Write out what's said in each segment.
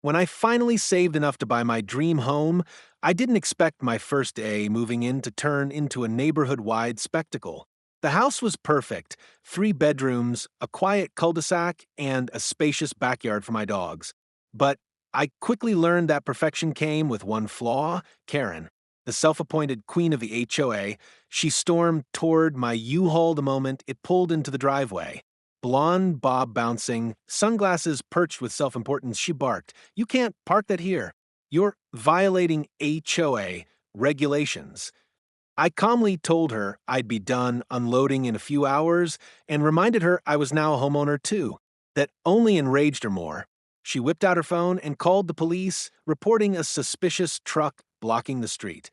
When I finally saved enough to buy my dream home, I didn't expect my first day moving in to turn into a neighborhood-wide spectacle. The house was perfect: 3 bedrooms, a quiet cul-de-sac, and a spacious backyard for my dogs. But I quickly learned that perfection came with one flaw: Karen, the self-appointed queen of the HOA. She stormed toward my U-Haul the moment it pulled into the driveway. Blonde bob bouncing, sunglasses perched with self-importance, she barked, "You can't park that here. You're violating HOA regulations." I calmly told her I'd be done unloading in a few hours and reminded her I was now a homeowner too. That only enraged her more. She whipped out her phone and called the police, reporting a suspicious truck blocking the street.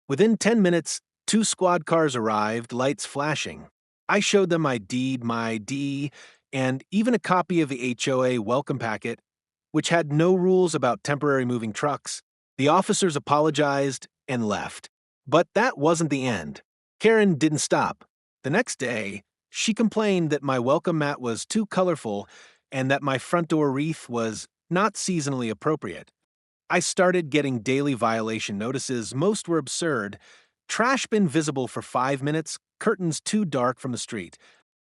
Within 10 minutes, 2 squad cars arrived, lights flashing. I showed them my deed, my ID, and even a copy of the HOA welcome packet, which had no rules about temporary moving trucks. The officers apologized and left. But that wasn't the end. Karen didn't stop. The next day, she complained that my welcome mat was too colorful and that my front door wreath was not seasonally appropriate. I started getting daily violation notices. Most were absurd: trash bin visible for 5 minutes, curtains too dark from the street.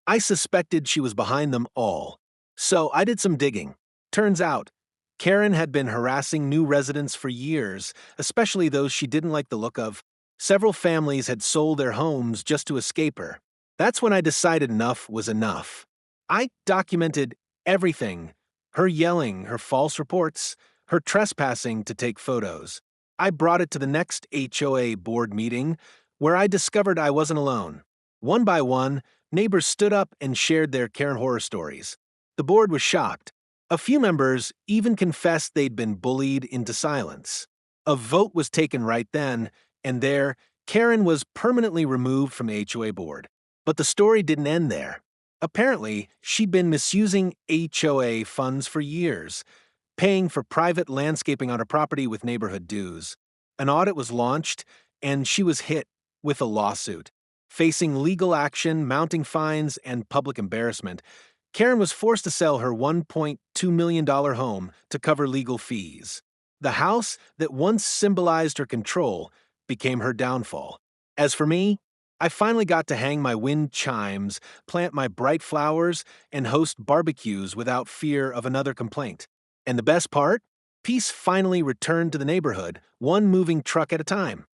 I suspected she was behind them all. So I did some digging. Turns out, Karen had been harassing new residents for years, especially those she didn't like the look of. Several families had sold their homes just to escape her. That's when I decided enough was enough. I documented everything: her yelling, her false reports, her trespassing to take photos. I brought it to the next HOA board meeting, where I discovered I wasn't alone. One by one, neighbors stood up and shared their Karen horror stories. The board was shocked. A few members even confessed they'd been bullied into silence. A vote was taken right then, and there, Karen was permanently removed from the HOA board. But the story didn't end there. Apparently, she'd been misusing HOA funds for years, paying for private landscaping on her property with neighborhood dues. An audit was launched, and she was hit with a lawsuit. Facing legal action, mounting fines, and public embarrassment, Karen was forced to sell her $1.2 million home to cover legal fees. The house that once symbolized her control became her downfall. As for me, I finally got to hang my wind chimes, plant my bright flowers, and host barbecues without fear of another complaint. And the best part? Peace finally returned to the neighborhood, one moving truck at a time.